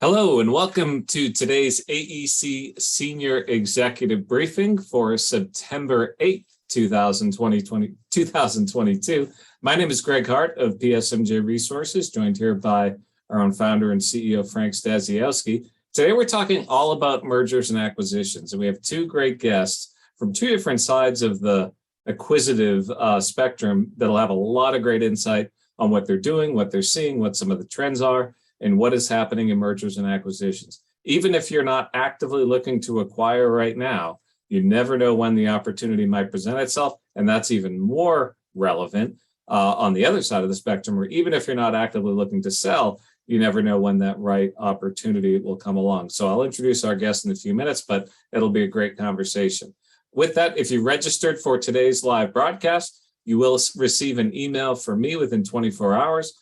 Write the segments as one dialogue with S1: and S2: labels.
S1: Hello and welcome to today's AEC Senior Executive Briefing for September 8th, 2022. My name is Greg Hart of PSMJ Resources, joined here by our own founder and CEO, Frank Stasiowski. Today we're talking all about mergers and acquisitions, and we have two great guests from two different sides of the acquisitive spectrum that'll have a lot of great insight on what they're doing, what they're seeing, what some of the trends are, and what is happening in mergers and acquisitions. Even if you're not actively looking to acquire right now, you never know when the opportunity might present itself, and that's even more relevant on the other side of the spectrum, where even if you're not actively looking to sell, you never know when that right opportunity will come along. So I'll introduce our guest in a few minutes, but it'll be a great conversation. With that, if you registered for today's live broadcast, you will receive an email from me within 24 hours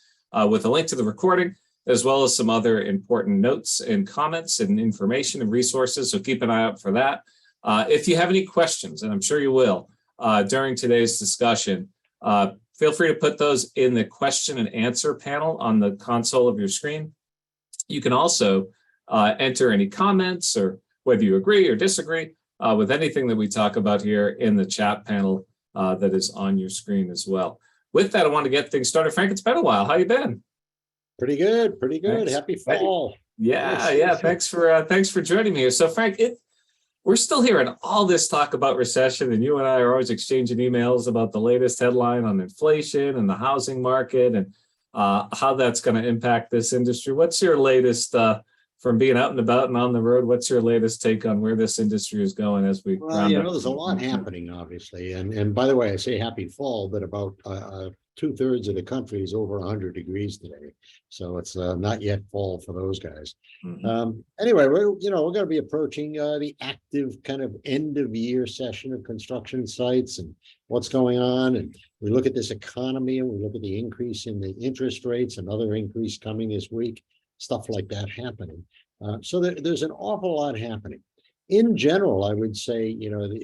S1: with a link to the recording, as well as some other important notes and comments and information and resources. So keep an eye out for that. If you have any questions, and I'm sure you will, during today's discussion, feel free to put those in the question and answer panel on the console of your screen. You can also enter any comments or whether you agree or disagree with anything that we talk about here in the chat panel that is on your screen as well. With that, I want to get things started. Frank, it's been a while. How you been?
S2: Pretty good.
S1: Thanks.
S2: Happy fall.
S1: Yeah. Thanks for joining me here. So, Frank, we're still hearing all this talk about recession, and you and I are always exchanging emails about the latest headline on inflation and the housing market and how that's going to impact this industry. What's your latest from being out and about and on the road? What's your latest take on where this industry is going as we?
S2: Well, there's a lot happening, obviously, and by the way, I say happy fall, but about 2/3 of the country is over 100 degrees today, so it's not yet fall for those guys. Anyway, we're going to be approaching the active kind of end of year session of construction sites and what's going on, and we look at this economy and we look at the increase in the interest rates, another increase coming this week, stuff like that happening. So there's an awful lot happening. In general, I would say,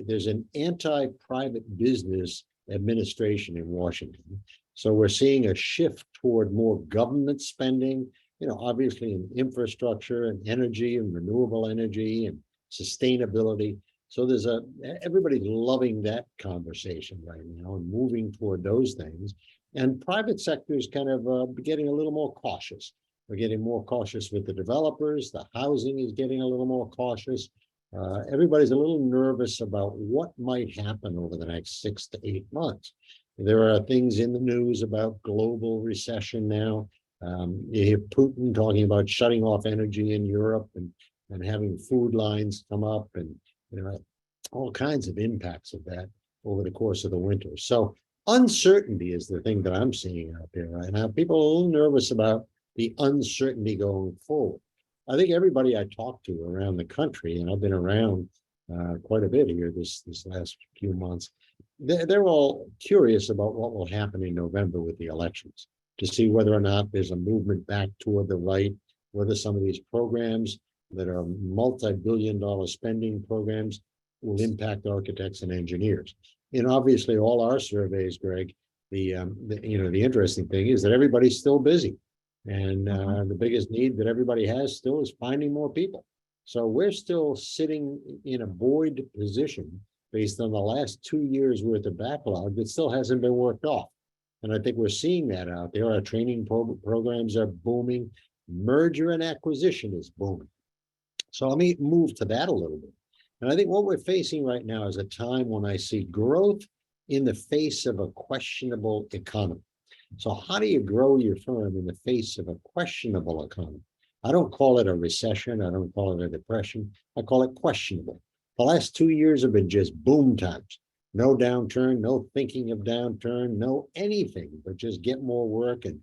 S2: there's an anti-private business administration in Washington. So we're seeing a shift toward more government spending, obviously in infrastructure and energy and renewable energy and sustainability. So everybody's loving that conversation right now and moving toward those things. And private sector is kind of getting a little more cautious. We're getting more cautious with the developers. The housing is getting a little more cautious. Everybody's a little nervous about what might happen over the next 6 to 8 months. There are things in the news about global recession now. You hear Putin talking about shutting off energy in Europe and having food lines come up, and all kinds of impacts of that over the course of the winter. So uncertainty is the thing that I'm seeing out there right now. People are a little nervous about the uncertainty going forward. I think everybody I talk to around the country, and I've been around quite a bit here this last few months, they're all curious about what will happen in November with the elections, to see whether or not there's a movement back toward the right, whether some of these programs that are multi-billion-dollar spending programs will impact architects and engineers. And obviously, all our surveys, Greg, the interesting thing is that everybody's still busy. And the biggest need that everybody has still is finding more people. So we're still sitting in a buoyed position based on the last 2 years worth of backlog that still hasn't been worked off. And I think we're seeing that out there. Our training programs are booming. Merger and acquisition is booming. So let me move to that a little bit. And I think what we're facing right now is a time when I see growth in the face of a questionable economy. So how do you grow your firm in the face of a questionable economy? I don't call it a recession. I don't call it a depression. I call it questionable. The last 2 years have been just boom times. No downturn, no thinking of downturn, no anything, but just get more work and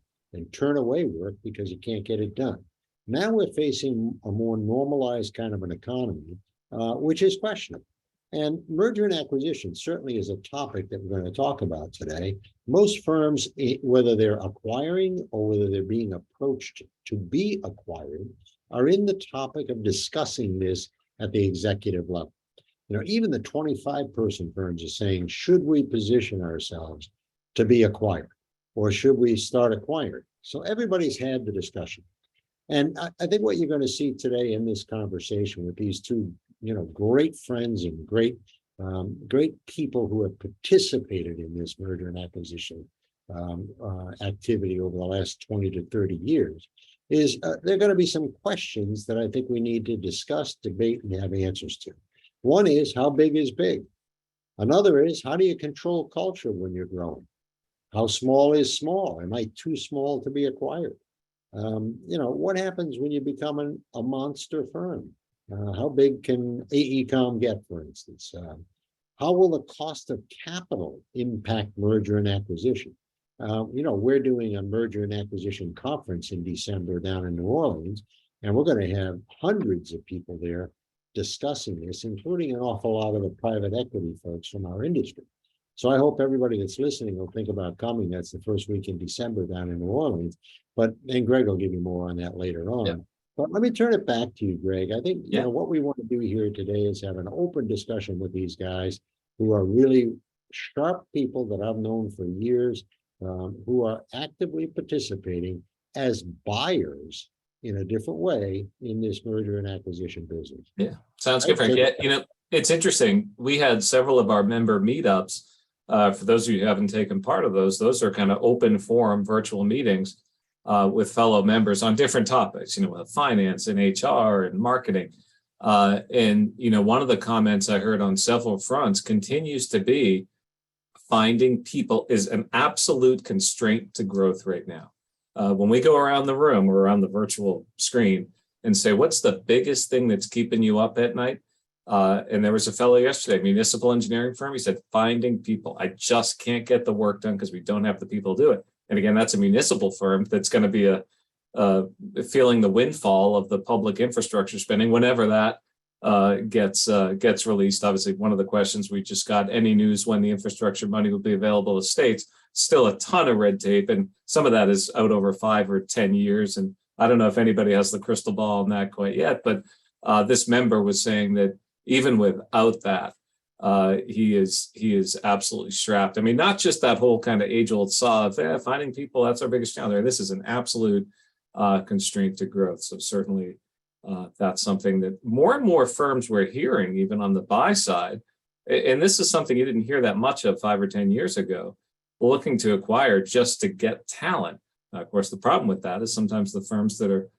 S2: turn away work because you can't get it done. Now we're facing a more normalized kind of an economy, which is questionable. And merger and acquisition certainly is a topic that we're going to talk about today. Most firms, whether they're acquiring or whether they're being approached to be acquired, are in the topic of discussing this at the executive level. Even the 25-person firms are saying, should we position ourselves to be acquired, or should we start acquiring? So everybody's had the discussion. And I think what you're going to see today in this conversation with these two, great friends and great people who have participated in this merger and acquisition activity over the last 20 to 30 years is there are going to be some questions that I think we need to discuss, debate, and have answers to. One is, how big is big? Another is, how do you control culture when you're growing? How small is small? Am I too small to be acquired? What happens when you become a monster firm? How big can AECOM get, for instance? How will the cost of capital impact merger and acquisition? We're doing a merger and acquisition conference in December down in New Orleans, and we're going to have hundreds of people there discussing this, including an awful lot of the private equity folks from our industry. So I hope everybody that's listening will think about coming. That's the first week in December down in New Orleans. And Greg will give you more on that later on. Yep. But let me turn it back to you, Greg. I think what we want to do here today is have an open discussion with these guys who are really sharp people that I've known for years, who are actively participating as buyers in a different way in this merger and acquisition business.
S1: Yeah, sounds good, Frank. Yeah, it's interesting. We had several of our member meetups. For those of you who haven't taken part of those are kind of open forum virtual meetings with fellow members on different topics, finance and HR and marketing. And one of the comments I heard on several fronts continues to be finding people is an absolute constraint to growth right now. When we go around the room or around the virtual screen and say, what's the biggest thing that's keeping you up at night? And there was a fellow yesterday, municipal engineering firm. He said, finding people. I just can't get the work done because we don't have the people to do it. And again, that's a municipal firm that's going to be feeling the windfall of the public infrastructure spending whenever that gets released. Obviously, one of the questions we just got, any news when the infrastructure money will be available to states? Still a ton of red tape, and some of that is out over 5 or 10 years. And I don't know if anybody has the crystal ball on that quite yet, but this member was saying that even without that, he is absolutely strapped. I mean, not just that whole kind of age-old saw of finding people, that's our biggest challenge. This is an absolute constraint to growth. So certainly that's something that more and more firms we're hearing, even on the buy side, and this is something you didn't hear that much of 5 or 10 years ago, looking to acquire just to get talent. Of course, the problem with that is sometimes the firms that are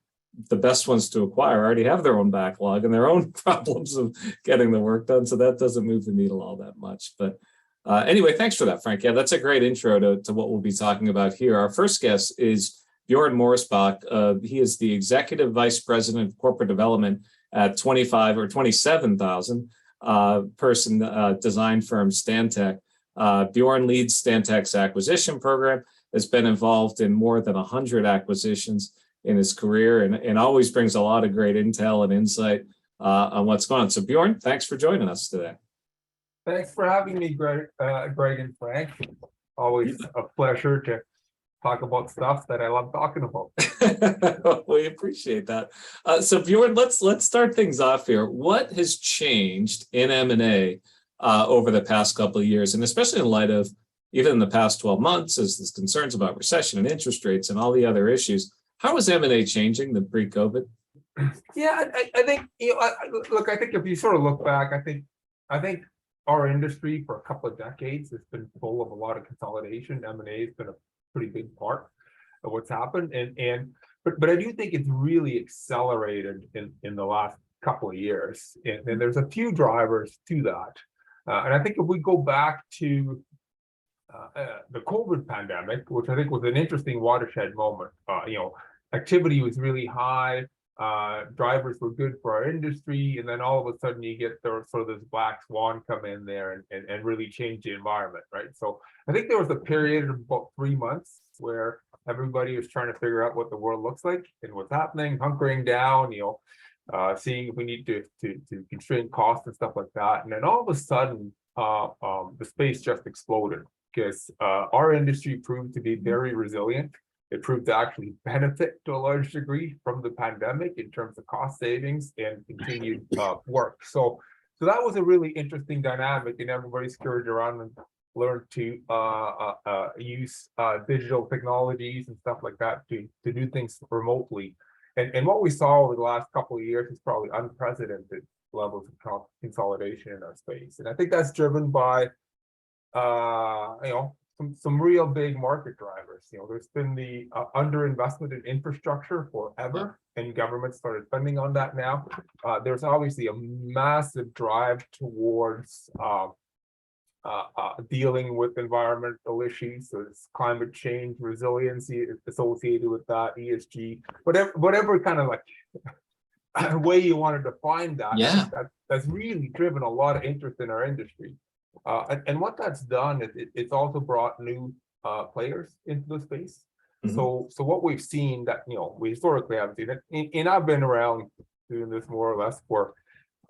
S1: the best ones to acquire already have their own backlog and their own problems of getting the work done. So that doesn't move the needle all that much. But anyway, thanks for that, Frank. Yeah, that's a great intro to what we'll be talking about here. Our first guest is Bjorn Morsbach. He is the Executive Vice President of Corporate Development at 25 or 27,000 person design firm Stantec. Bjorn leads Stantec's acquisition program, has been involved in more than 100 acquisitions in his career, and always brings a lot of great intel and insight on what's going on. So Bjorn, thanks for joining us today.
S3: Thanks for having me, Greg and Frank. Always a pleasure to talk about stuff that I love talking about.
S1: We appreciate that. So Bjorn, let's start things off here. What has changed in M&A over the past couple of years, and especially in light of even in the past 12 months, as there's concerns about recession and interest rates and all the other issues? How is M&A changing than pre-COVID?
S3: Yeah, I think look. I think if you sort of look back, I think our industry for a couple of decades has been full of a lot of consolidation. M&A has been a pretty big part of what's happened, but I do think it's really accelerated in the last couple of years, and there's a few drivers to that. And I think if we go back to the COVID pandemic, which I think was an interesting watershed moment, activity was really high, drivers were good for our industry, and then all of a sudden you get sort of this black swan come in there and really change the environment, right? So I think there was a period of about 3 months where everybody was trying to figure out what the world looks like and what's happening, hunkering down, seeing if we need to constrain costs and stuff like that. And then all of a sudden, the space just exploded because our industry proved to be very resilient. It proved to actually benefit to a large degree from the pandemic in terms of cost savings and continued work. So that was a really interesting dynamic, and everybody scurried around and learned to use digital technologies and stuff like that to do things remotely. And what we saw over the last couple of years is probably unprecedented levels of consolidation in our space. And I think that's driven by, some real big market drivers. There's been the underinvestment in infrastructure forever, and government started spending on that now. There's obviously a massive drive towards dealing with environmental issues. So it's climate change, resiliency associated with that, ESG, whatever kind of like way you want to define that.
S1: Yeah.
S3: That's really driven a lot of interest in our industry. And what that's done is it's also brought new players into the space. So what we've seen that we historically haven't seen it, and I've been around doing this more or less for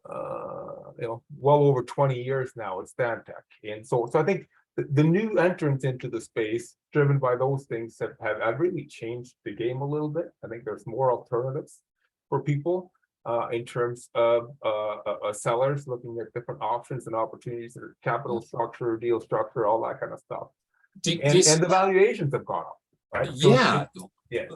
S3: well over 20 years now at Stantec. And so I think the new entrants into the space, driven by those things, have really changed the game a little bit. I think there's more alternatives for people in terms of sellers looking at different options and opportunities, or capital structure, deal structure, all that kind of stuff. And the valuations have gone up, right?
S1: Yeah.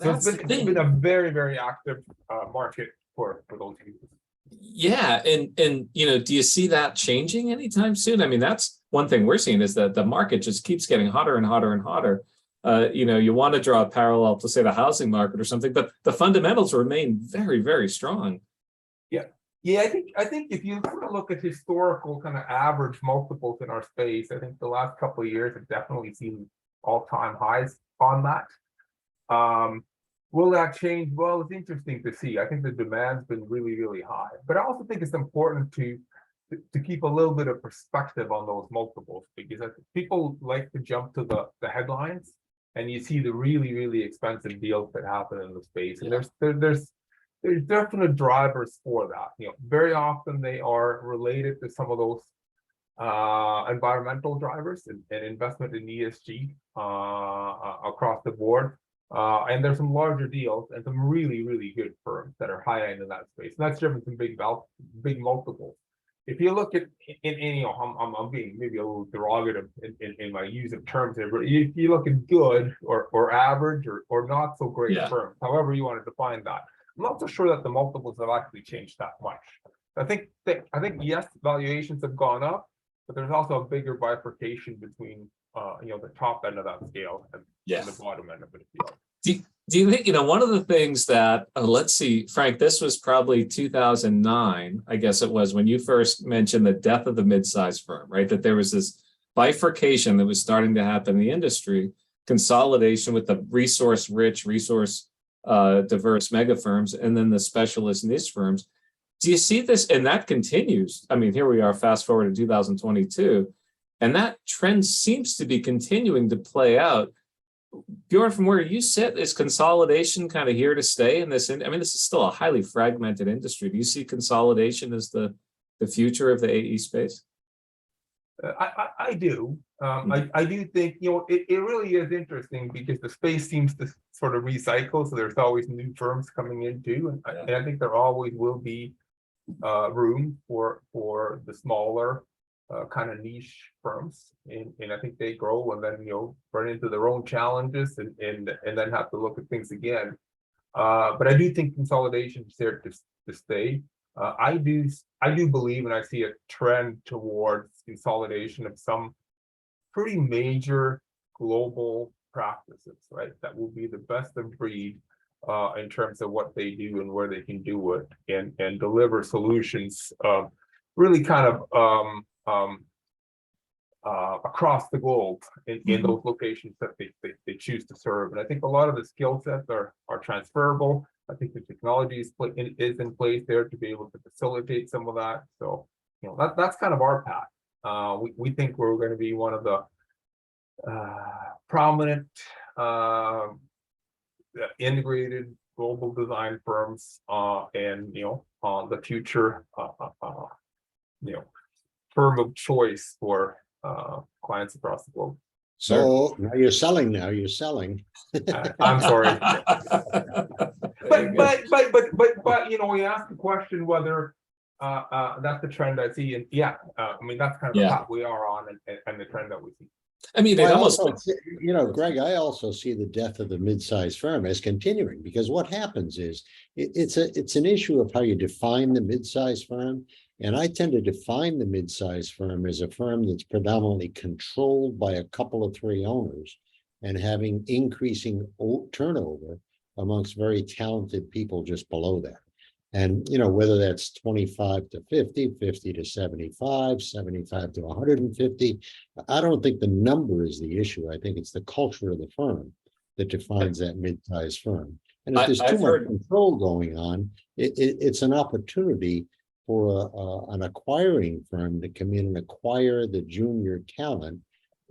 S3: So it's been a very, very active market for those users.
S1: Yeah, and do you see that changing anytime soon? I mean, that's one thing we're seeing, is that the market just keeps getting hotter and hotter and hotter. You want to draw a parallel to, say, the housing market or something, but the fundamentals remain very, very strong.
S3: Yeah, I think if you sort of look at historical kind of average multiples in our space, I think the last couple of years have definitely seen all-time highs on that. Will that change? Well, it's interesting to see. I think the demand's been really, really high, but I also think it's important to keep a little bit of perspective on those multiples, because I think people like to jump to the headlines, and you see the really, really expensive deals that happen in the space. And there's definite drivers for that. Very often they are related to some of those environmental drivers and investment in ESG across the board. And there's some larger deals and some really, really good firms that are high end in that space. And that's driven some big multiples. If you look at, I'm being maybe a little derogative in my use of terms here, but if you look at good or average or not so great firms, however you want to define that, I'm not so sure that the multiples have actually changed that much. I think yes, valuations have gone up, but there's also a bigger bifurcation between the top end of that scale and the bottom end of it.
S1: Do you think, one of the things that, let's see, Frank, this was probably 2009, I guess it was, when you first mentioned the death of the mid-sized firm, right? That there was this bifurcation that was starting to happen in the industry, consolidation with the resource-rich, diverse mega firms, and then the specialist niche firms. Do you see this? And that continues. I mean, here we are, fast forward to 2022, and that trend seems to be continuing to play out. Bjorn, from where you sit, is consolidation kind of here to stay in this? I mean, this is still a highly fragmented industry. Do you see consolidation as the future of the AE space?
S3: I do. I do think, it really is interesting, because the space seems to sort of recycle. So there's always new firms coming in too. And I think there always will be room for the smaller kind of niche firms. And I think they grow and then, run into their own challenges and then have to look at things again. But I do think consolidation is there to stay. I do believe, and I see a trend towards consolidation of some pretty major global practices, right? That will be the best of breed in terms of what they do and where they can do it, and deliver solutions really kind of across the globe in those locations that they choose to serve. And I think a lot of the skill sets are transferable. I think the technology is in place there to be able to facilitate some of that. So, that's kind of our path. We think we're going to be one of the prominent integrated global design firms, and the future firm of choice for clients across the globe.
S2: So now you're selling.
S3: I'm sorry. But we asked the question whether that's the trend I see, and I mean, that's kind of the path we are on, and the trend that we see.
S1: I mean, it
S2: Well, I
S1: almost,
S2: also, Greg, I also see the death of the mid-sized firm as continuing, because what happens is it's an issue of how you define the mid-sized firm. And I tend to define the mid-sized firm as a firm that's predominantly controlled by a couple of three owners and having increasing turnover amongst very talented people just below that. And, whether that's 25 to 50, 50 to 75, 75 to 150, I don't think the number is the issue. I think it's the culture of the firm that defines that mid-sized firm. And if there's too
S1: I've
S2: much
S1: heard,
S2: control going on, it's an opportunity for an acquiring firm to come in and acquire the junior talent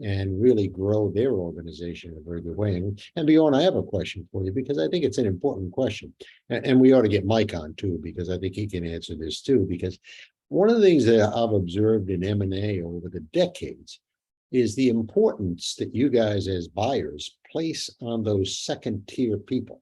S2: and really grow their organization in a very good way. And Bjorn, I have a question for you, because I think it's an important question. And we ought to get Mike on too, because I think he can answer this too, because one of the things that I've observed in M&A over the decades is the importance that you guys as buyers place on those second tier people,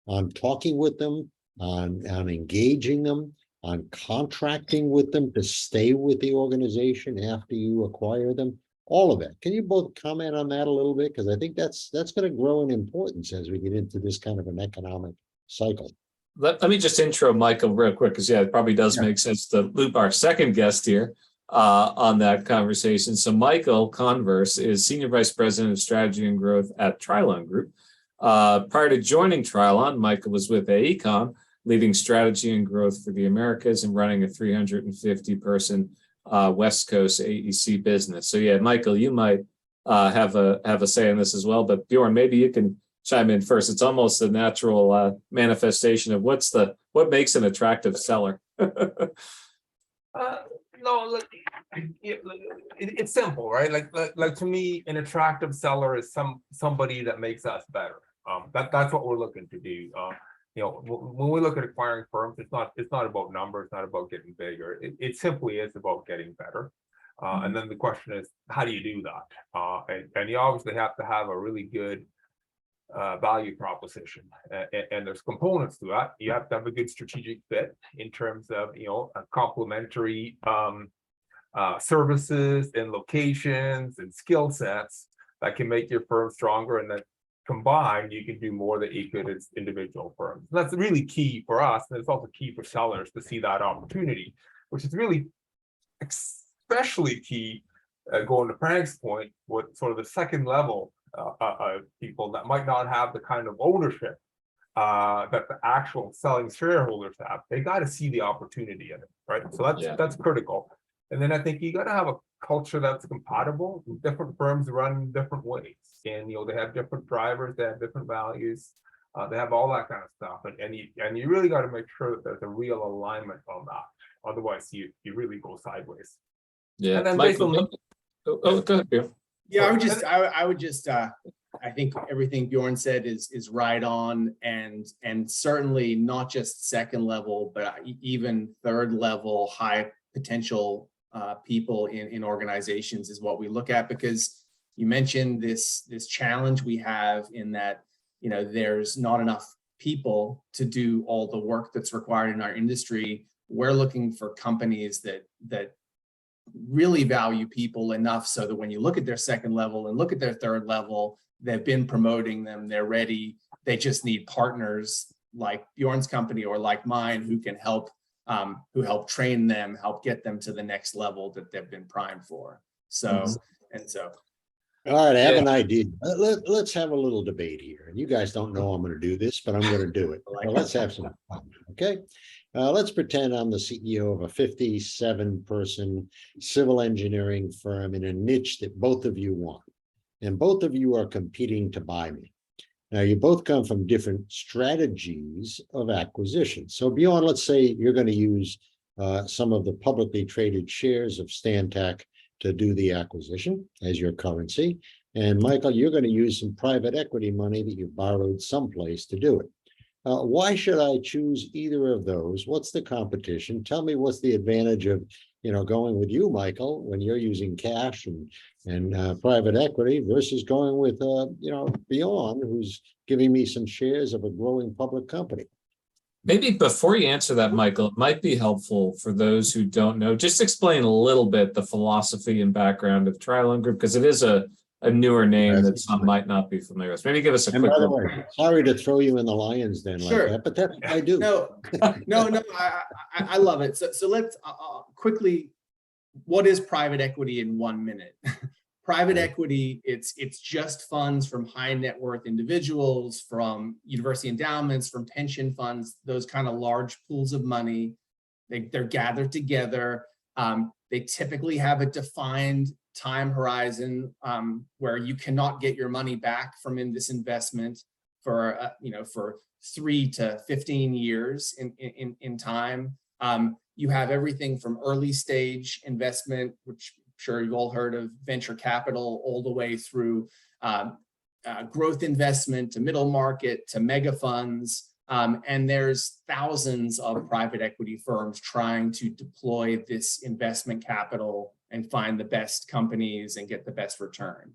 S2: on talking with them, on engaging them, on contracting with them to stay with the organization after you acquire them. All of that. Can you both comment on that a little bit? Because I think that's going to grow in importance as we get into this kind of an economic cycle.
S1: let me just intro Michael real quick, because it probably does make sense to loop our second guest here on that conversation. So Michael Converse is Senior Vice President of Strategy and Growth at Trilon Group. Prior to joining Trilon, Michael was with AECOM, leading strategy and growth for the Americas and running a 350-person West Coast AEC business. So yeah, Michael, you might have a say in this as well, but Bjorn, maybe you can chime in first. It's almost a natural manifestation of what makes an attractive seller.
S3: No, look, it's simple, right? Like to me, an attractive seller is somebody that makes us better. That's what we're looking to do. When we look at acquiring firms, it's not about numbers, it's not about getting bigger. It simply is about getting better. And then the question is, how do you do that? And you obviously have to have a really good value proposition, and there's components to that. You have to have a good strategic fit in terms of a complementary services and locations and skill sets that can make your firm stronger, and that combined you can do more than you could as individual firms. And that's really key for us, and it's also key for sellers to see that opportunity, which is really especially key going to Frank's point with sort of the second level people that might not have the kind of ownership that the actual selling shareholders have. They got to see the opportunity in it, right? So that's critical. And then I think you got to have a culture that's compatible. Different firms run different ways, and they have different drivers, they have different values, they have all that kind of stuff, and you really got to make sure that there's a real alignment on that. Otherwise, you really go sideways.
S1: Yeah,
S3: and then
S1: Michael. Go ahead, Bjorn.
S4: Yeah, I would just I think everything Bjorn said is right on, and certainly not just second level, but even third level high potential people in organizations is what we look at, because you mentioned this challenge we have in that there's not enough people to do all the work that's required in our industry. We're looking for companies that really value people enough so that when you look at their second level and look at their third level, they've been promoting them, they're ready. They just need partners like Bjorn's company or like mine who can help train them, help get them to the next level that they've been primed for. So
S2: all right, I have an idea. Let's have a little debate here. And you guys don't know I'm going to do this, but I'm going to do it. So let's have some fun, okay? Let's pretend I'm the CEO of a 57-person civil engineering firm in a niche that both of you want. And both of you are competing to buy me. Now, you both come from different strategies of acquisition. So Bjorn, let's say you're going to use some of the publicly traded shares of Stantec to do the acquisition as your currency. And Michael, you're going to use some private equity money that you borrowed someplace to do it. Why should I choose either of those? What's the competition? Tell me what's the advantage of going with you, Michael, when you're using cash and private equity versus going with Bjorn, who's giving me some shares of a growing public company.
S1: Maybe before you answer that, Michael, it might be helpful for those who don't know, just explain a little bit the philosophy and background of Trilon Group, because it is a a newer name that
S2: Yes.
S1: some might not be familiar with. Maybe give us a
S2: And
S1: quick.
S2: by the way, sorry to throw you in the lion's den like
S4: Sure.
S2: that, but that I do.
S4: No, no, I love it. So let's quickly, what is private equity in 1 minute? Private equity, it's just funds from high net worth individuals, from university endowments, from pension funds, those kind of large pools of money. They're gathered together. They typically have a defined time horizon where you cannot get your money back from this investment for for 3 to 15 years in time. You have everything from early stage investment, which I'm sure you've all heard of, venture capital, all the way through growth investment to middle market to mega funds. And there's thousands of private equity firms trying to deploy this investment capital and find the best companies and get the best return.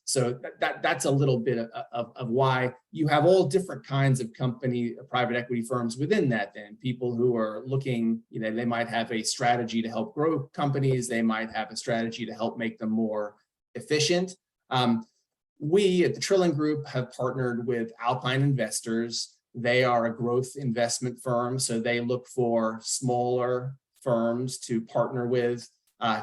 S4: So that's a little bit of why you have all different kinds of private equity firms within that. Then people who are looking, they might have a strategy to help grow companies. They might have a strategy to help make them more efficient. We at the Trillium Group have partnered with Alpine Investors. They are a growth investment firm, so they look for smaller firms to partner with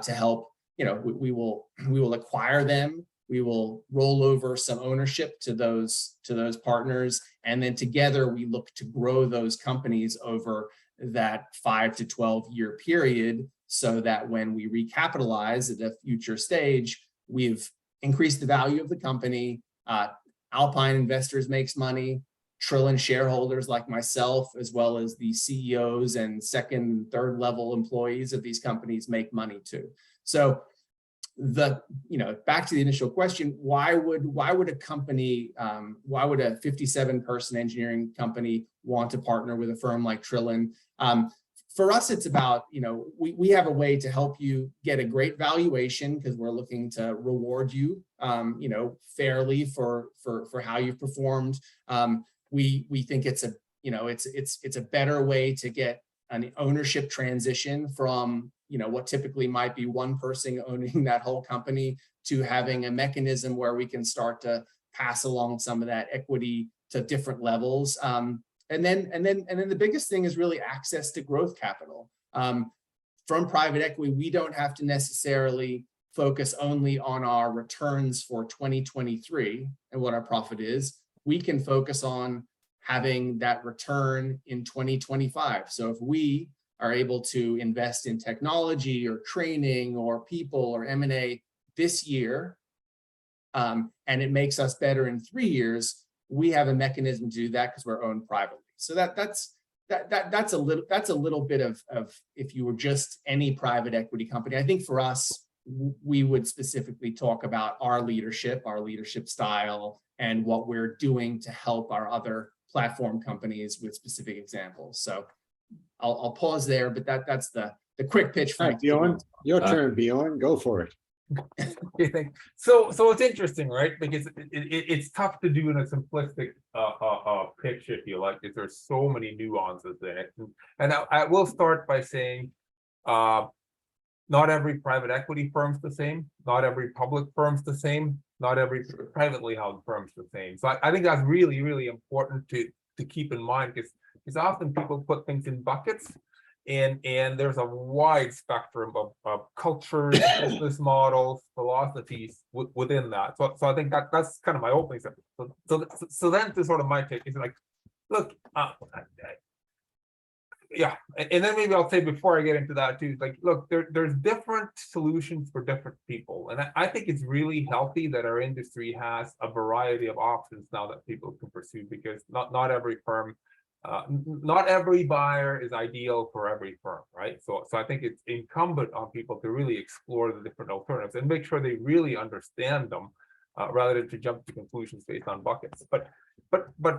S4: to help. We will acquire them. We will roll over some ownership to those partners, and then together we look to grow those companies over that 5 to 12 year period, so that when we recapitalize at a future stage, we've increased the value of the company. Alpine Investors makes money. Trillium shareholders like myself, as well as the CEOs and second and third level employees of these companies, make money too. So back to the initial question, why would a company, why would a 57-person engineering company want to partner with a firm like Trillium? For us, it's about, we have a way to help you get a great valuation, because we're looking to reward you, fairly for how you've performed. We think it's a better way to get an ownership transition from what typically might be one person owning that whole company, to having a mechanism where we can start to pass along some of that equity to different levels. And then the biggest thing is really access to growth capital. From private equity, we don't have to necessarily focus only on our returns for 2023 and what our profit is. We can focus on having that return in 2025. So if we are able to invest in technology or training or people or M&A this year, and it makes us better in 3 years, we have a mechanism to do that because we're owned privately. So that's a little bit of if you were just any private equity company. I think for us, we would specifically talk about our leadership style, and what we're doing to help our other platform companies with specific examples. So I'll pause there, but that's the quick pitch.
S2: Right, Bjorn, your turn, Bjorn, go for it.
S3: So it's interesting, right? Because it's tough to do in a simplistic pitch, if you like, because there's so many nuances in it. And I will start by saying, not every private equity firm's the same. Not every public firm's the same. Not every privately held firm's the same. So I think that's really, really important to keep in mind, because often people put things in buckets, and there's a wide spectrum of cultures, business models, philosophies within that. So I think that's kind of my opening step. So then to sort of my take is like, look, yeah, and then maybe I'll say before I get into that too, like, look, there's different solutions for different people, and I think it's really healthy that our industry has a variety of options now that people can pursue, because not every firm, not every buyer is ideal for every firm, right? So I think it's incumbent on people to really explore the different alternatives and make sure they really understand them, rather than to jump to conclusions based on buckets. But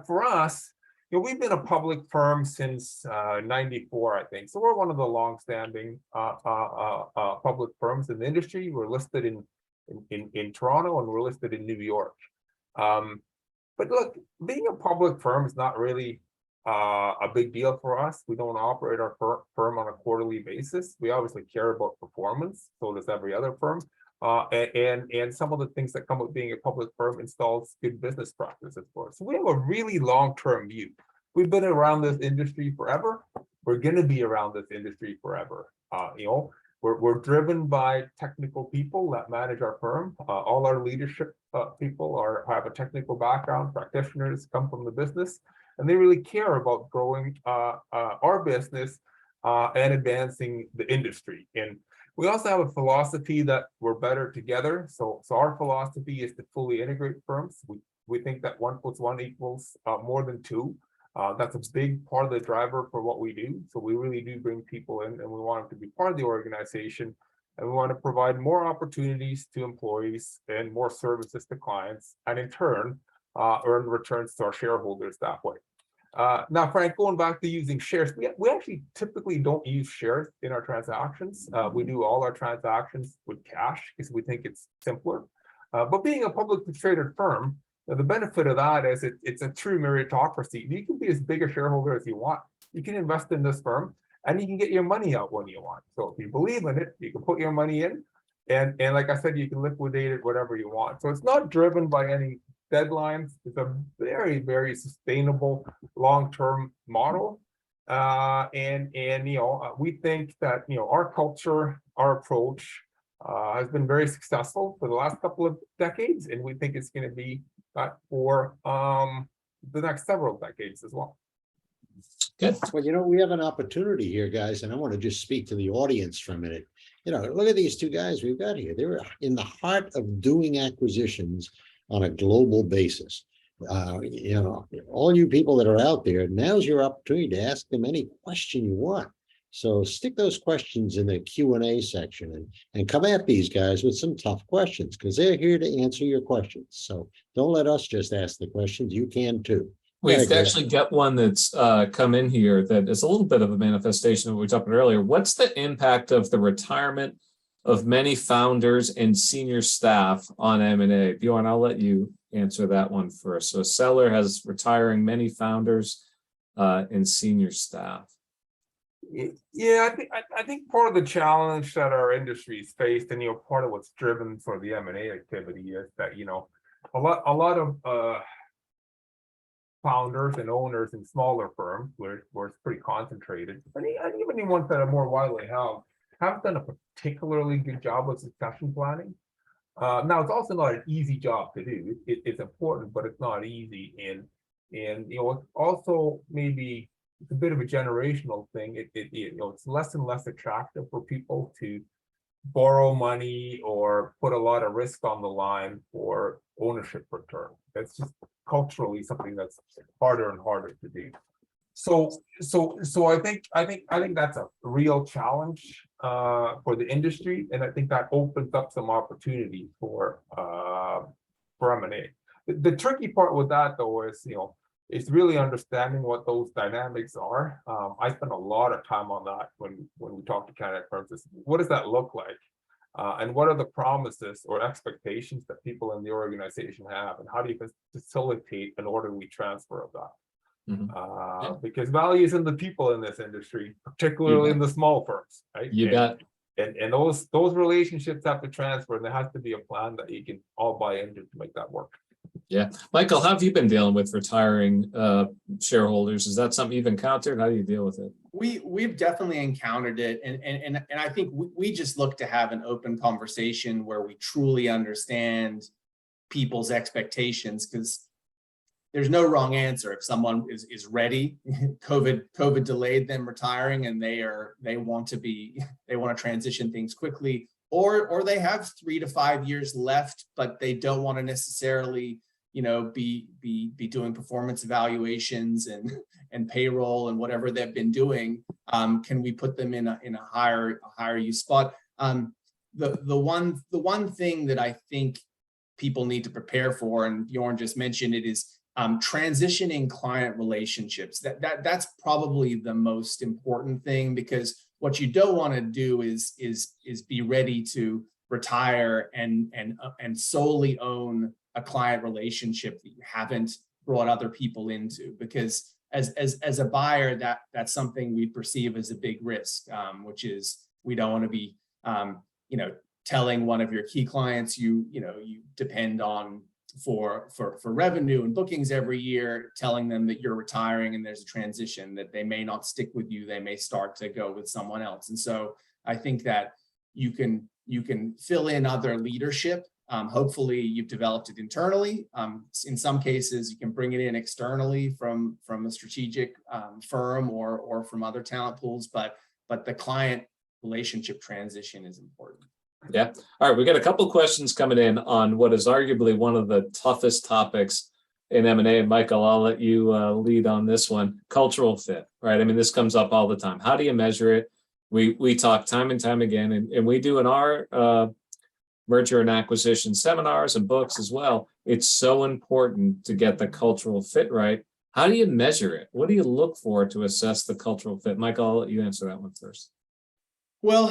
S3: for us, we've been a public firm since '94, I think. So we're one of the long-standing public firms in the industry. We're listed in Toronto, and we're listed in New York. But look, being a public firm is not really a big deal for us. We don't operate our firm on a quarterly basis. We obviously care about performance, so does every other firm. And some of the things that come with being a public firm installs good business practices for us. So we have a really long-term view. We've been around this industry forever. We're going to be around this industry forever. We're driven by technical people that manage our firm. All our leadership people have a technical background. Practitioners come from the business, and they really care about growing our business and advancing the industry. And we also have a philosophy that we're better together. So our philosophy is to fully integrate firms. We think that 1 + 1 equals more than 2. That's a big part of the driver for what we do. So we really do bring people in, and we want them to be part of the organization. And we want to provide more opportunities to employees and more services to clients, and in turn, earn returns to our shareholders that way. Now, Frank, going back to using shares, we actually typically don't use shares in our transactions. We do all our transactions with cash because we think it's simpler. But being a publicly traded firm, the benefit of that is it's a true meritocracy. You can be as big a shareholder as you want. You can invest in this firm, and you can get your money out when you want. So if you believe in it, you can put your money in, and like I said, you can liquidate it whatever you want. So it's not driven by any deadlines. It's a very, very sustainable long-term model. And we think that our culture, our approach has been very successful for the last couple of decades, and we think it's going to be for the next several decades as well.
S1: Good.
S2: Well, we have an opportunity here, guys, and I want to just speak to the audience for a minute. Look at these two guys we've got here. They're in the heart of doing acquisitions on a global basis. All you people that are out there, now's your opportunity to ask them any question you want. So stick those questions in the Q&A section and come at these guys with some tough questions, because they're here to answer your questions. So don't let us just ask the questions. You can too.
S1: We've actually got one that's come in here that is a little bit of a manifestation of what we talked about earlier. What's the impact of the retirement of many founders and senior staff on M&A? Bjorn, I'll let you answer that one first. So a seller has retiring many founders and senior staff.
S3: Yeah, I think part of the challenge that our industry is faced, and part of what's driven sort of the M&A activity, is that a lot of founders and owners in smaller firms where it's pretty concentrated, and even the ones that are more widely held, haven't done a particularly good job with succession planning. Now, it's also not an easy job to do. It's important, but it's not easy. And it's also maybe it's a bit of a generational thing. It's less and less attractive for people to borrow money or put a lot of risk on the line for ownership return. That's just culturally something that's harder and harder to do. So I think that's a real challenge for the industry, and I think that opens up some opportunity for M&A. The tricky part with that, though, is it's really understanding what those dynamics are. I spend a lot of time on that when we talk to candidate firms. What does that look like? And what are the promises or expectations that people in the organization have? And how do you facilitate an orderly transfer of that? Mm-hmm. Because value is in the people in this industry, particularly in the small firms, right?
S1: You bet.
S3: And those relationships have to transfer, and there has to be a plan that you can all buy into to make that work.
S1: Yeah. Michael, how have you been dealing with retiring shareholders? Is that something you've encountered? How do you deal with it?
S4: We've definitely encountered it. And I think we just look to have an open conversation where we truly understand people's expectations, because there's no wrong answer. If someone is ready, COVID delayed them retiring, and they want to transition things quickly, or they have 3 to 5 years left, but they don't want to necessarily be doing performance evaluations and payroll and whatever they've been doing. Can we put them in a higher use spot? The one thing that I think people need to prepare for, and Bjorn just mentioned it, is transitioning client relationships. That's probably the most important thing, because what you don't want to do is be ready to retire and solely own a client relationship that you haven't brought other people into, because as a buyer, that's something we perceive as a big risk, which is we don't want to be telling one of your key clients you depend on for revenue and bookings every year, telling them that you're retiring and there's a transition, that they may not stick with you, they may start to go with someone else. And so I think that you can fill in other leadership. Hopefully you've developed it internally. In some cases, you can bring it in externally from a strategic firm or from other talent pools, but the client relationship transition is important.
S1: Yeah. All right. We got a couple questions coming in on what is arguably one of the toughest topics in M&A. And Michael, I'll let you lead on this one. Cultural fit, right? I mean, this comes up all the time. How do you measure it? We talk time and time again, and we do in our merger and acquisition seminars and books as well. It's so important to get the cultural fit right. How do you measure it? What do you look for to assess the cultural fit? Michael, I'll let you answer that one first.
S4: Well,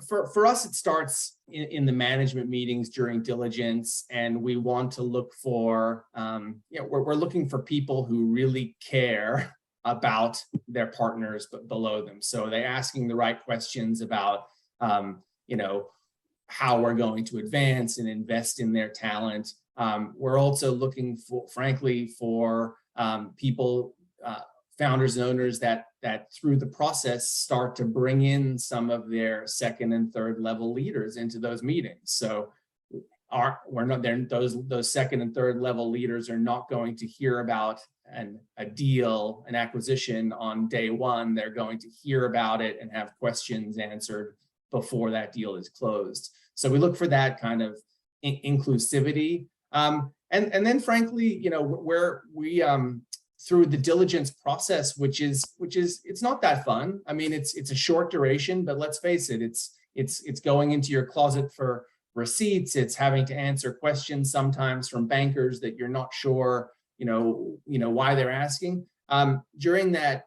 S4: for us, it starts in the management meetings during diligence, and we want to look for, we're looking for people who really care about their partners below them. So they're asking the right questions about, how we're going to advance and invest in their talent. We're also looking for, frankly, for people, founders and owners that through the process start to bring in some of their second and third level leaders into those meetings. So we're not there, those second and third level leaders are not going to hear about a deal, an acquisition on day one. They're going to hear about it and have questions answered before that deal is closed. So we look for that kind of inclusivity. And then frankly, where we through the diligence process, which is it's not that fun. I mean, it's a short duration, but let's face it, it's going into your closet for receipts. It's having to answer questions sometimes from bankers that you're not sure, why they're asking. During that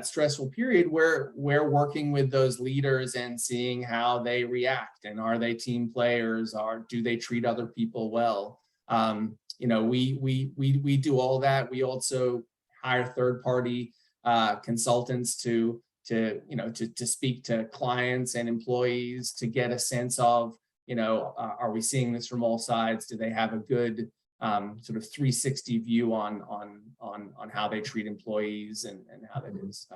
S4: stressful period, we're working with those leaders and seeing how they react, and are they team players, or do they treat other people well? We do all that. We also hire third-party consultants to speak to clients and employees to get a sense of, are we seeing this from all sides? Do they have a good sort of 360 view on how they treat employees and how that is?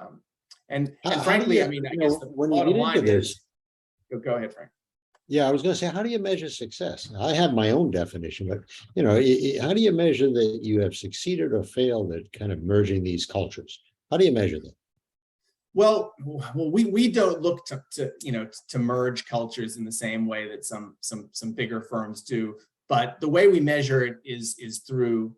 S4: And frankly, I guess
S2: when you get into this,
S4: go ahead, Frank.
S2: Yeah, I was going to say, how do you measure success? I have my own definition, but how do you measure that you have succeeded or failed at kind of merging these cultures? How do you measure that?
S4: Well, we don't look to merge cultures in the same way that some bigger firms do, but the way we measure it is through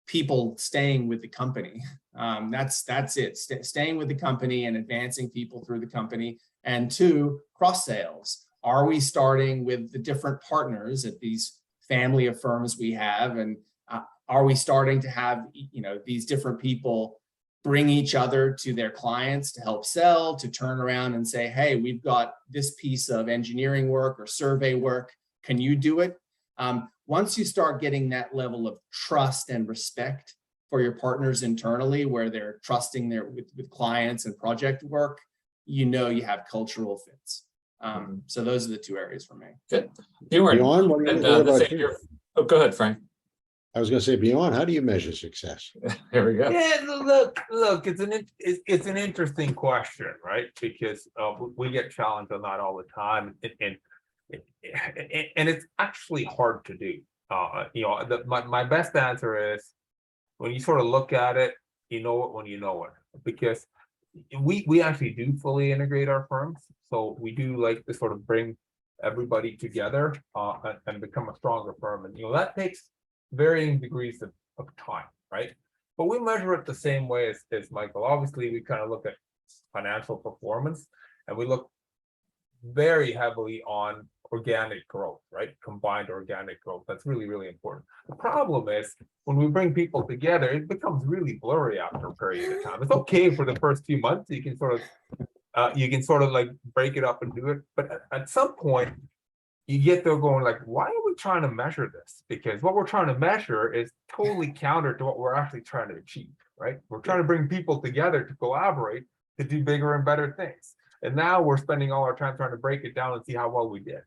S4: people staying with the company. That's it. Staying with the company and advancing people through the company. And 2, cross sales. Are we starting with the different partners at these family of firms we have, and are we starting to have these different people bring each other to their clients to help sell, to turn around and say, hey, we've got this piece of engineering work or survey work, can you do it? Once you start getting that level of trust and respect for your partners internally, where they're trusting with clients and project work, you have cultural fits. So those are the 2 areas for me.
S1: Good. Bjorn, go ahead, Frank.
S2: I was going to say, Bjorn, how do you measure success?
S1: Here we go.
S3: Yeah, look, it's an interesting question, right? Because we get challenged on that all the time, and it's actually hard to do. My best answer is, when you sort of look at it, you know it when you know it, because we actually do fully integrate our firms. So we do like to sort of bring everybody together and become a stronger firm. And, that takes varying degrees of time, right? But we measure it the same way as Michael. Obviously, we kind of look at financial performance, and we look very heavily on organic growth, right? Combined organic growth. That's really, really important. The problem is, when we bring people together, it becomes really blurry after a period of time. It's okay for the first few months. You can sort of like break it up and do it. But at some point, you get there going like, why are we trying to measure this? Because what we're trying to measure is totally counter to what we're actually trying to achieve, right? We're trying to bring people together to collaborate to do bigger and better things. And now we're spending all our time trying to break it down and see how well we did.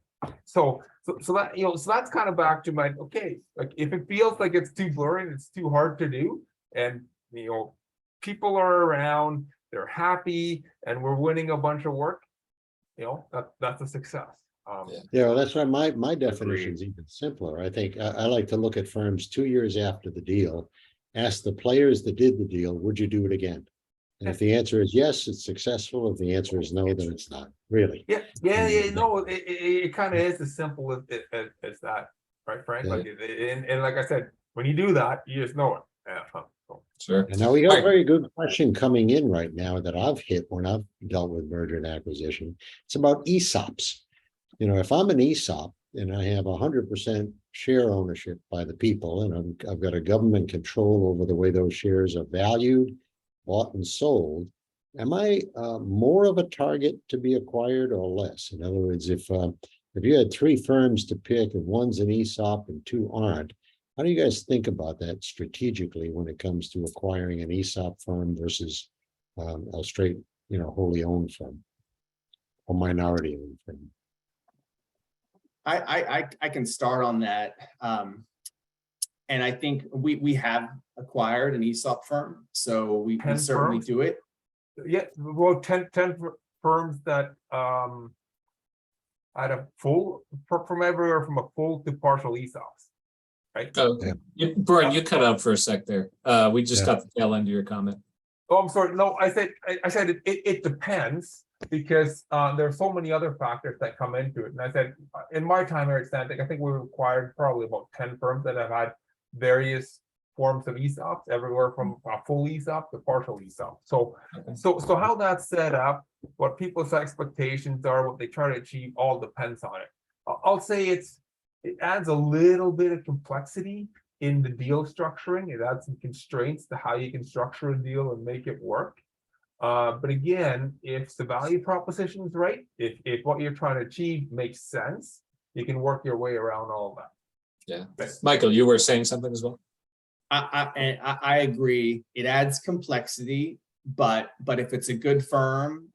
S3: So that, so that's kind of back to my, okay, like if it feels like it's too blurry and it's too hard to do, and people are around, they're happy, and we're winning a bunch of work, that's a success.
S2: Yeah, well, that's why my definition is even simpler. I think I like to look at firms 2 years after the deal, ask the players that did the deal, would you do it again? And if the answer is yes, it's successful. If the answer is no, then it's not, really.
S3: Yeah. No, it kind of is as simple as that, right, Frank?
S2: Yeah.
S3: Like, and like I said, when you do that, you just know it. Yeah.
S1: Sure.
S2: And now we got a very good question coming in right now that I've hit when I've dealt with merger and acquisition. It's about ESOPs. If I'm an ESOP and I have 100% share ownership by the people, and I've got a government control over the way those shares are valued, bought and sold, am I more of a target to be acquired or less? In other words, if you had 3 firms to pick and one's an ESOP and 2 aren't, how do you guys think about that strategically when it comes to acquiring an ESOP firm versus a straight, wholly owned firm or minority owned firm?
S4: I can start on that. And I think we have acquired an ESOP firm, so we certainly
S3: firms?
S4: do it.
S3: Yeah, well, 10 firms that had a full, from everywhere from a full to partial ESOPs, right?
S1: Brian, you cut out for a sec there. We just got the tail end of your comment.
S3: Oh, I'm sorry. No, I said it depends, because there are so many other factors that come into it. And I said, in my time here at Stantec, I think we acquired probably about 10 firms that have had various forms of ESOPs, everywhere from a full ESOP to partial ESOP. So how that's set up, what people's expectations are, what they try to achieve, all depends on it. I'll say it adds a little bit of complexity in the deal structuring. It adds some constraints to how you can structure a deal and make it work. But again, if the value proposition is right, if what you're trying to achieve makes sense, you can work your way around all of that.
S1: Yeah. Michael, you were saying something as well?
S4: I agree. It adds complexity, but if it's a good firm,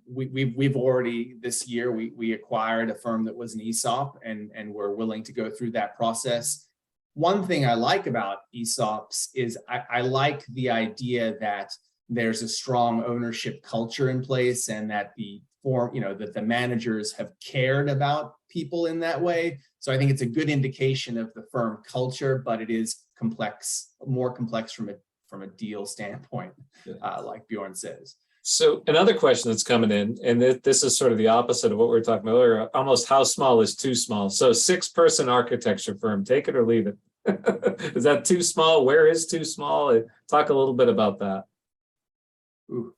S4: we've already this year we acquired a firm that was an ESOP, and we're willing to go through that process. One thing I like about ESOPs is I like the idea that there's a strong ownership culture in place, and that that the managers have cared about people in that way. So I think it's a good indication of the firm culture, but it is complex, more complex from a deal standpoint, like Bjorn says.
S1: So another question that's coming in, and this is sort of the opposite of what we were talking about earlier, almost how small is too small? So 6-person architecture firm, take it or leave it. Is that too small? Where is too small? Talk a little bit about that.
S4: Ooh.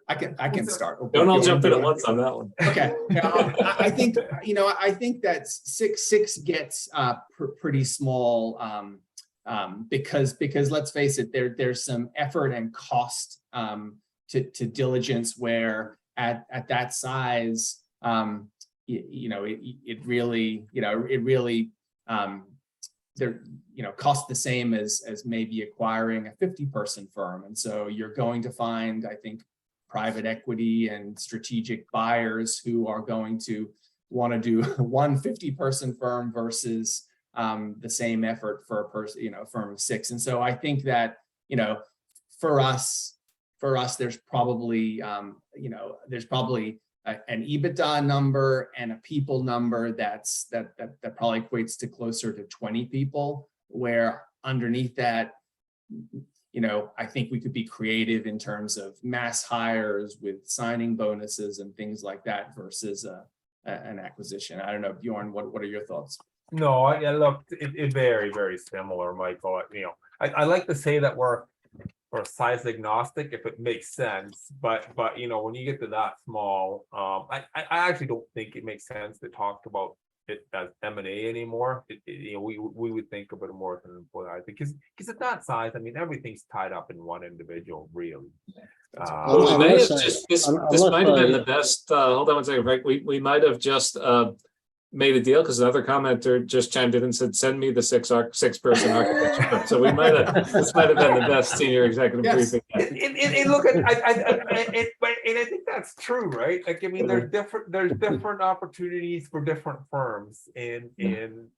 S4: I can start.
S1: Don't all jump in at once on that one.
S4: Okay. I think that six gets pretty small, because let's face it, there's some effort and cost to diligence, where at that size, it really cost the same as maybe acquiring a 50-person firm. And so you're going to find, I think, private equity and strategic buyers who are going to want to do one 50-person firm versus the same effort for a person, a firm of 6. And so I think that, for us, there's probably, an EBITDA number and a people number that probably equates to closer to 20 people, where underneath that, I think we could be creative in terms of mass hires with signing bonuses and things like that versus an acquisition. I don't know, Bjorn, what are your thoughts?
S3: No, look, it very, very similar, Michael. I like to say that we're size agnostic if it makes sense, but when you get to that small, I actually don't think it makes sense to talk about it as M&A anymore. We would think of it more than because at that size, everything's tied up in one individual, really.
S1: This might have been the best. Hold on one second, Frank. We might have just made a deal? Because another commenter just chimed in and said, "Send me the six-person architecture firm." So this might have been the best senior executive
S4: Yes.
S1: briefing.
S3: And look at, I think that's true, right? Like, I mean, there's different opportunities for different firms, and you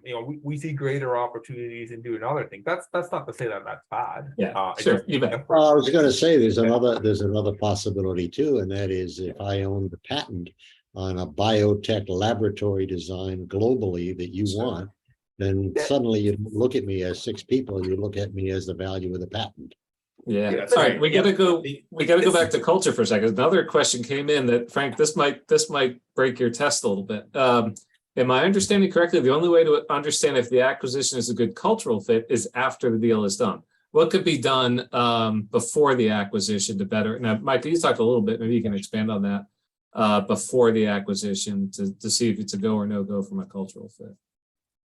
S3: know, we see greater opportunities in doing other things. That's not to say that that's bad.
S1: Yeah,
S3: It's
S1: sure,
S3: just
S1: you bet.
S3: different.
S2: Well, I was going to say there's another possibility too, and that is if I own the patent on a biotech laboratory design globally that you want, then suddenly you don't look at me as six people, you look at me as the value of the patent.
S1: Yeah.
S4: Yeah, that's
S1: All right,
S4: right.
S1: we gotta
S4: Yeah.
S1: go. We gotta go back to culture for a second. Another question came in that, Frank, this might break your test a little bit. Am I understanding correctly? The only way to understand if the acquisition is a good cultural fit is after the deal is done. What could be done before the acquisition to better? Now, Mike, you talked a little bit. Maybe you can expand on that before the acquisition to see if it's a go or no go from a cultural fit.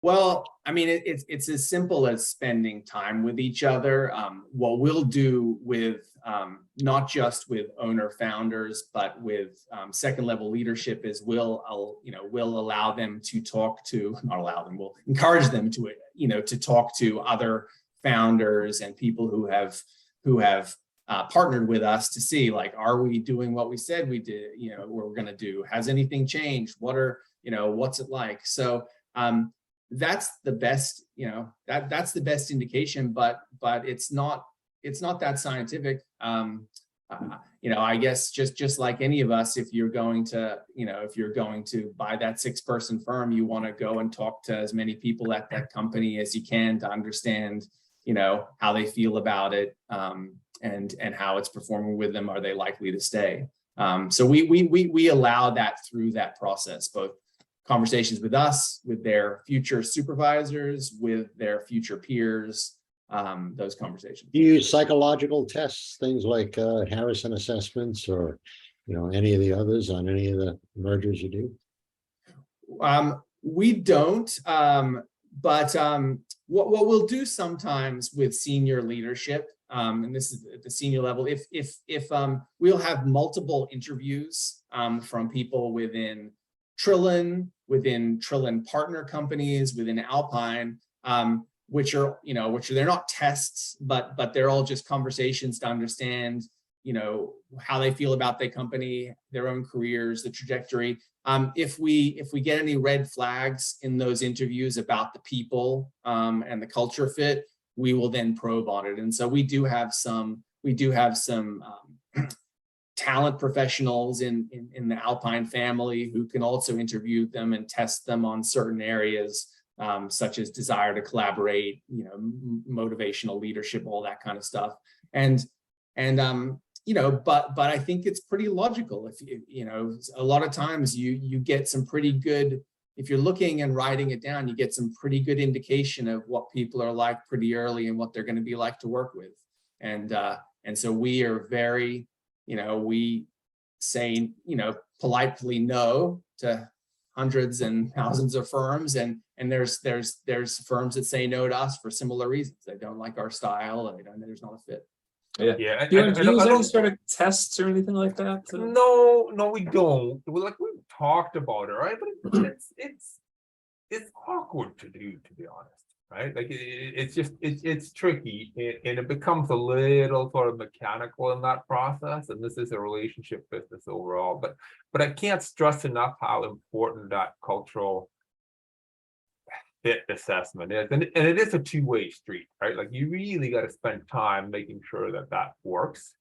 S4: Well, I mean, it's as simple as spending time with each other. What we'll do with not just with owner founders, but with second level leadership is we'll allow them to talk to, not allow them, we'll encourage them to, to talk to other founders and people who have partnered with us to see, like, are we doing what we said we did, we're going to do? Has anything changed? What's it like? So that's the best, that's the best indication, but it's not that scientific. I guess just like any of us, if you're going to buy that 6-person firm, you want to go and talk to as many people at that company as you can to understand, how they feel about it, and how it's performing with them. Are they likely to stay? So we allow that through that process, both conversations with us, with their future supervisors, with their future peers, those conversations.
S2: Do you use psychological tests, things like Harrison assessments, or any of the others on any of the mergers you do?
S4: We don't, but what we'll do sometimes with senior leadership, and this is at the senior level, if we'll have multiple interviews from people within Trillin partner companies, within Alpine, which are they're not tests, but they're all just conversations to understand, how they feel about their company, their own careers, the trajectory. If we get any red flags in those interviews about the people and the culture fit, we will then probe on it. And so we do have some talent professionals in the Alpine family who can also interview them and test them on certain areas, such as desire to collaborate, motivational leadership, all that kind of stuff. But I think it's pretty logical. If a lot of times you get some pretty good, if you're looking and writing it down, you get some pretty good indication of what people are like pretty early and what they're going to be like to work with. And so we are very, we say, politely no to hundreds and thousands of firms, and there's firms that say no to us for similar reasons. They don't like our style, and there's not a fit.
S3: Yeah.
S1: Do you use any sort of tests or anything like that?
S3: No, we don't. We've talked about it, right? But it's awkward to do, to be honest. Right, like it's tricky, and it becomes a little sort of mechanical in that process. And this is a relationship business overall, but I can't stress enough how important that cultural fit assessment is, and it is a two-way street, right? Like, you really got to spend time making sure that works,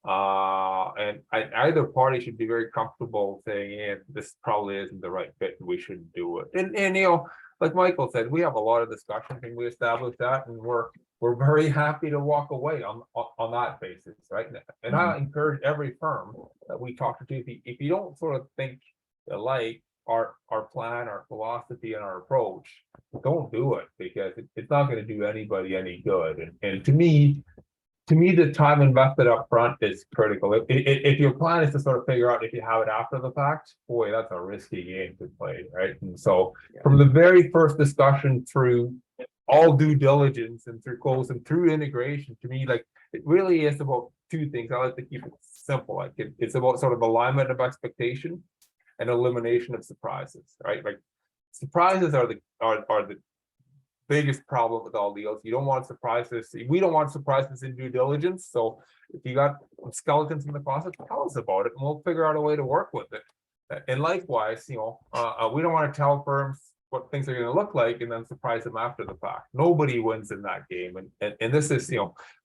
S3: and either party should be very comfortable saying, "Yeah, this probably isn't the right fit, and we shouldn't do it." And like Michael said, we have a lot of discussion and we establish that, and we're very happy to walk away on that basis, right? And I encourage every firm that we talk to, if you don't sort of think like our plan, our philosophy, and our approach, don't do it, because it's not going to do anybody any good. And to me, the time invested up front is critical. If your plan is to sort of figure out if you have it after the fact, boy, that's a risky game to play, right? And so from the very first discussion through all due diligence and through close and through integration, to me, like, it really is about two things. I like to keep it simple. Like, it's about sort of alignment of expectation and elimination of surprises, right? Like, surprises are the biggest problem with all deals. You don't want surprises. We don't want surprises in due diligence. So if you got skeletons in the closet, tell us about it and we'll figure out a way to work with it. And likewise, we don't want to tell firms what things are going to look like and then surprise them after the fact. Nobody wins in that game. And this is,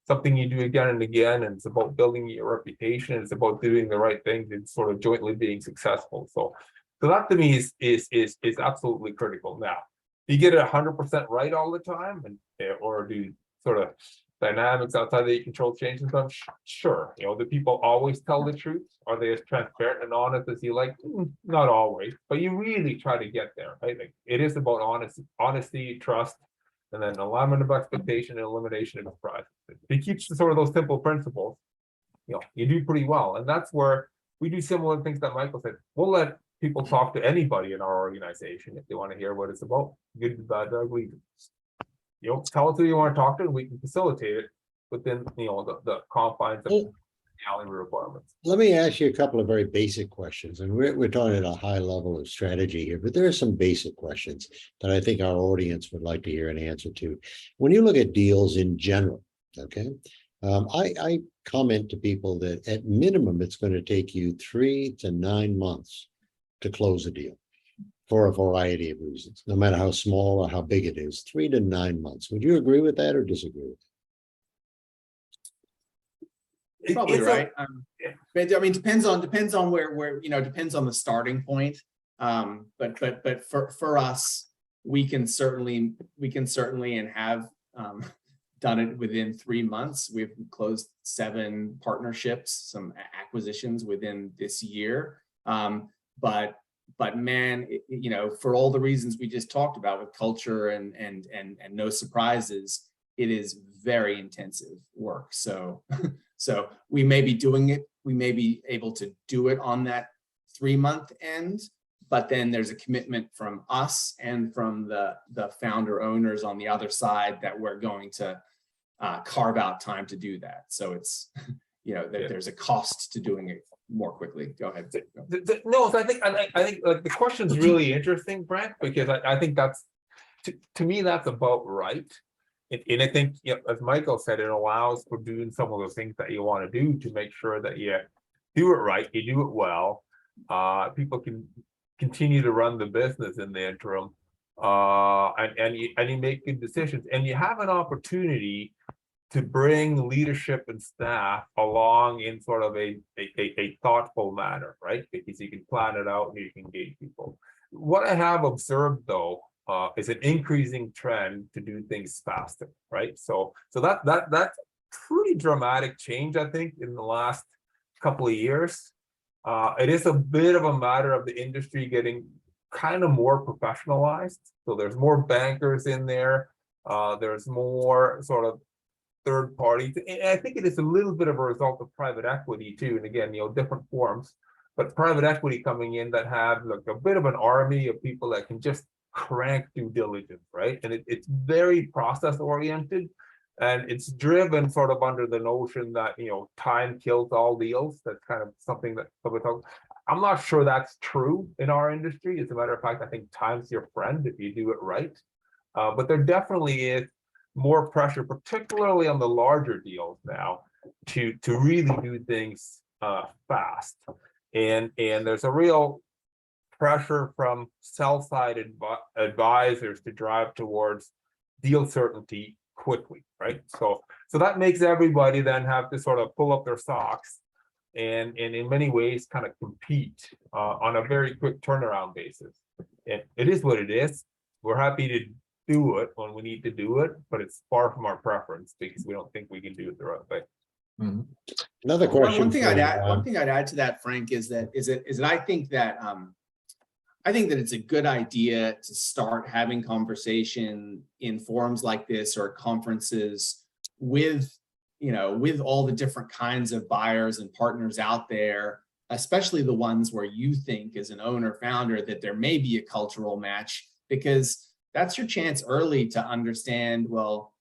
S3: something you do again and again. And it's about building your reputation. It's about doing the right things and sort of jointly being successful. So that to me is absolutely critical. Now, do you get it 100% right all the time, or do sort of dynamics outside of your control change sometimes? Sure. Do people always tell the truth? Are they as transparent and honest as you like? Not always, but you really try to get there, right? Like, it is about honesty, trust, and then alignment of expectation and elimination of surprise. If you keep sort of those simple principles, you do pretty well. And that's where we do similar things that Michael said. We'll let people talk to anybody in our organization if they want to hear what it's about. Good, bad, ugly. Tell us who you want to talk to, and we can facilitate it within the confines of the alley requirements.
S2: Let me ask you a couple of very basic questions, and we're talking at a high level of strategy here, but there are some basic questions that I think our audience would like to hear an answer to. When you look at deals in general, okay, I comment to people that at minimum it's going to take you 3 to 9 months to close a deal for a variety of reasons, no matter how small or how big it is. 3 to 9 months. Would you agree with that or disagree with that?
S4: Probably right. But I mean, depends on where depends on the starting point. But for us, we can certainly and have done it within 3 months. We've closed 7 partnerships, some acquisitions within this year. But man, for all the reasons we just talked about with culture and no surprises, it is very intensive work. So we may be doing it. We may be able to do it on that 3-month end, but then there's a commitment from us and from the founder owners on the other side that we're going to carve out time to do that. So it's, there's a cost to doing it more quickly. Go ahead.
S3: No, so I think like the question is really interesting, Brent, because I think that's to me that's about right. And I think, as Michael said, it allows for doing some of those things that you want to do to make sure that you do it right, you do it well. People can continue to run the business in the interim, and you make good decisions, and you have an opportunity to bring leadership and staff along in sort of a thoughtful manner, right? Because you can plan it out and you can engage people. What I have observed though, is an increasing trend to do things faster, right? So that's pretty dramatic change, I think, in the last couple of years. It is a bit of a matter of the industry getting kind of more professionalized. So there's more bankers in there. There's more sort of third parties. And I think it is a little bit of a result of private equity too. And again, different forms, but private equity coming in that have like a bit of an army of people that can just crank due diligence, right? And it's very process oriented, and it's driven sort of under the notion that time kills all deals. That's kind of something that I'm not sure that's true in our industry. As a matter of fact, I think time's your friend if you do it right. But there definitely is more pressure, particularly on the larger deals now, to really do things fast. And there's a real pressure from sell-side advisors to drive towards deal certainty quickly, right? So that makes everybody then have to sort of pull up their socks and in many ways kind of compete on a very quick turnaround basis. And it is what it is. We're happy to do it when we need to do it, but it's far from our preference because we don't think we can do it the right way.
S2: Mm-hmm. Another question.
S4: One thing I'd add to that, Frank, is that I think that it's a good idea to start having conversation in forums like this or conferences with all the different kinds of buyers and partners out there, especially the ones where you think as an owner founder that there may be a cultural match, because that's your chance early to understand, well,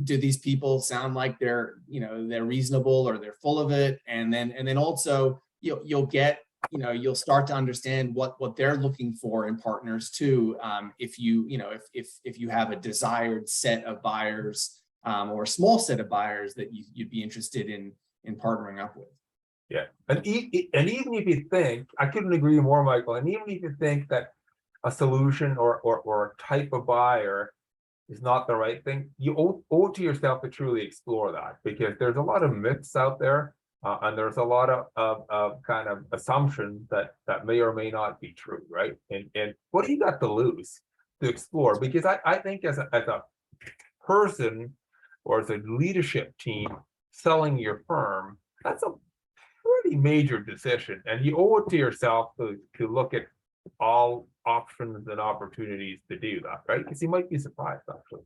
S4: do these people sound like they're reasonable or they're full of it? And then also you'll get you'll start to understand what they're looking for in partners too. If you have a desired set of buyers or a small set of buyers that you'd be interested in partnering up with.
S3: Yeah, and even if you think, I couldn't agree more, Michael, and even if you think that a solution or a type of buyer is not the right thing, you owe it to yourself to truly explore that, because there's a lot of myths out there, and there's a lot of kind of assumptions that may or may not be true, right? And what do you got to lose to explore? Because I think as a person or as a leadership team selling your firm, that's a pretty major decision, and you owe it to yourself to look at all options and opportunities to do that, right? Because you might be surprised, actually.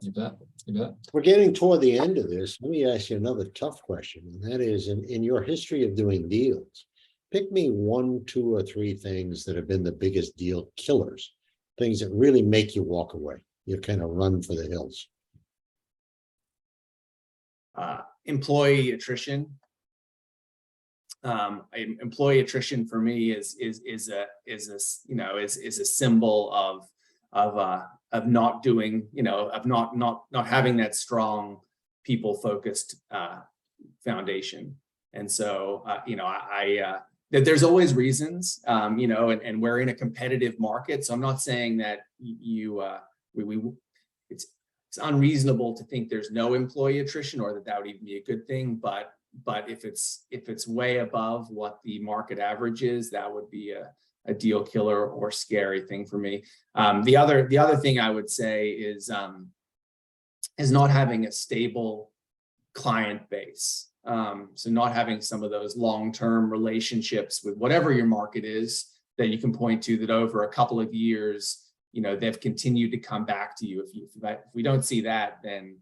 S1: You bet. You bet.
S2: We're getting toward the end of this. Let me ask you another tough question, and that is, in your history of doing deals, pick me 1, 2, or 3 things that have been the biggest deal killers, things that really make you walk away. You kind of run for the hills.
S4: Employee attrition. Employee attrition for me is a symbol of not doing, of not having that strong people focused foundation. And so there's always reasons, and we're in a competitive market, so I'm not saying that it's unreasonable to think there's no employee attrition or that would even be a good thing, but if it's way above what the market average is, that would be a deal killer or scary thing for me. The other thing I would say is not having a stable client base. So not having some of those long-term relationships with whatever your market is that you can point to, that over a couple of years, they've continued to come back to you. If we don't see that, then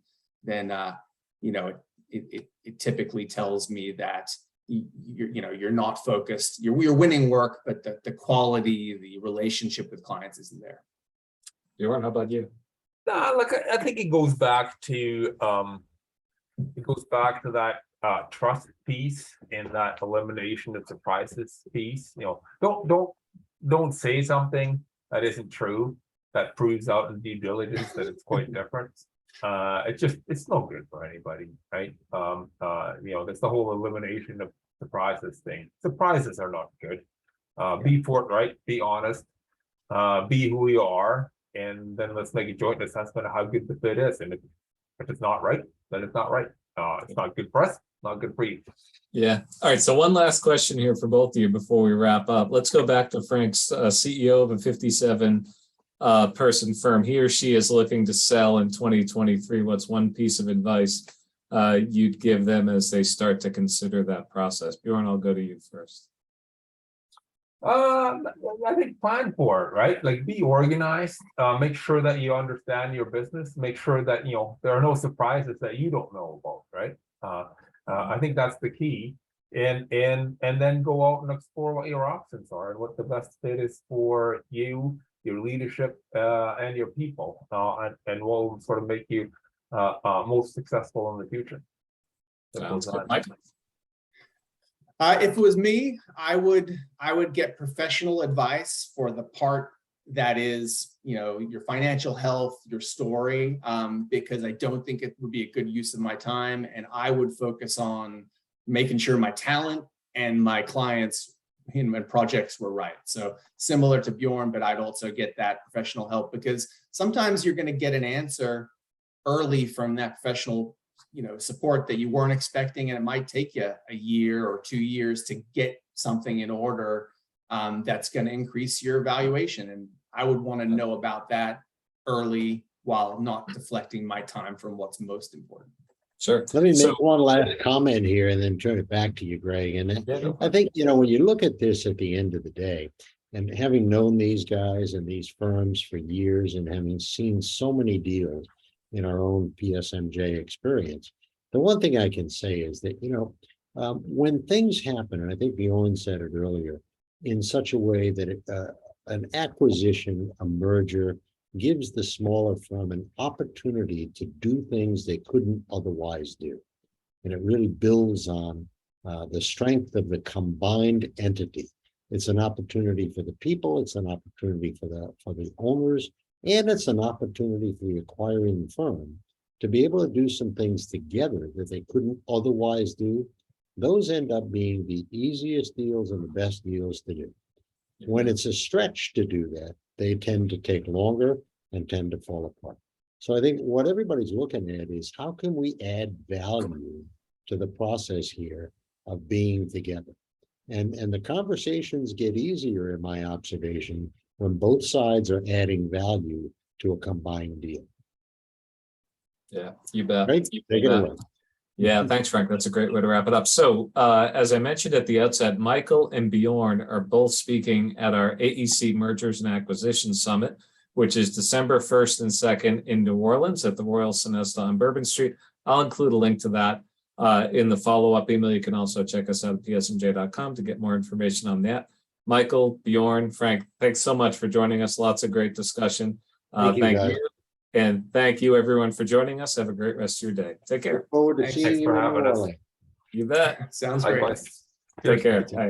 S4: it typically tells me that you're not focused. You're winning work, but the quality, the relationship with clients isn't there.
S1: Bjorn, how about you?
S3: Look, I think it goes back to that trust piece and that elimination of surprises piece. Don't say something that isn't true, that proves out in due diligence that it's quite different. It's no good for anybody, right? That's the whole elimination of surprises thing. Surprises are not good. Be forthright, be honest, be who you are, and then let's make a joint assessment of how good the fit is. And if it's not right, then it's not right. It's not good for us, not good for you.
S1: Yeah. All right. So one last question here for both of you before we wrap up. Let's go back to Frank's CEO of a 57 person firm. He or she is looking to sell in 2023. What's one piece of advice you'd give them as they start to consider that process? Bjorn, I'll go to you first.
S3: I think plan for it, right? Like, be organized, make sure that you understand your business, make sure that, there are no surprises that you don't know about, right? I think that's the key. And then go out and explore what your options are and what the best fit is for you, your leadership, and your people, and will sort of make you most successful in the future.
S1: Sounds good. Mike?
S4: If it was me, I would get professional advice for the part that is, your financial health, your story, because I don't think it would be a good use of my time, and I would focus on making sure my talent and my clients and projects were right. So similar to Bjorn, but I'd also get that professional help, because sometimes you're going to get an answer early from that professional support that you weren't expecting, and it might take you a year or 2 years to get something in order that's going to increase your valuation. And I would want to know about that early while not deflecting my time from what's most important.
S1: Sure.
S2: Let me make one last comment here and then turn it back to you, Greg. And I think, when you look at this at the end of the day, and having known these guys and these firms for years and having seen so many deals in our own PSMJ experience, the one thing I can say is that, when things happen, and I think Bjorn said it earlier, in such a way that an acquisition, a merger, gives the smaller firm an opportunity to do things they couldn't otherwise do. And it really builds on the strength of the combined entity. It's an opportunity for the people, it's an opportunity for the owners, and it's an opportunity for the acquiring firm to be able to do some things together that they couldn't otherwise do. Those end up being the easiest deals and the best deals to do. When it's a stretch to do that, they tend to take longer and tend to fall apart. So I think what everybody's looking at is how can we add value to the process here of being together? And the conversations get easier, in my observation, when both sides are adding value to a combined deal.
S1: Yeah, you bet.
S2: Right?
S1: You
S2: Take it
S1: bet.
S2: away.
S1: Yeah, thanks, Frank. That's a great way to wrap it up. So, as I mentioned at the outset, Michael and Bjorn are both speaking at our AEC Mergers and Acquisitions Summit, which is December 1st and 2nd in New Orleans at the Royal Sonesta on Bourbon Street. I'll include a link to that in the follow-up email. You can also check us out at psmj.com to get more information on that. Michael, Bjorn, Frank, thanks so much for joining us. Lots of great discussion.
S2: Thank you, guys.
S1: And thank you, everyone, for joining us. Have a great rest of your day. Take care.
S2: Look forward to
S4: Thanks
S2: seeing you
S3: for
S2: in New
S3: having us.
S2: Orleans.
S1: You bet.
S4: Sounds great.
S3: Likewise.
S1: Take care.
S3: Cheers.
S1: Bye.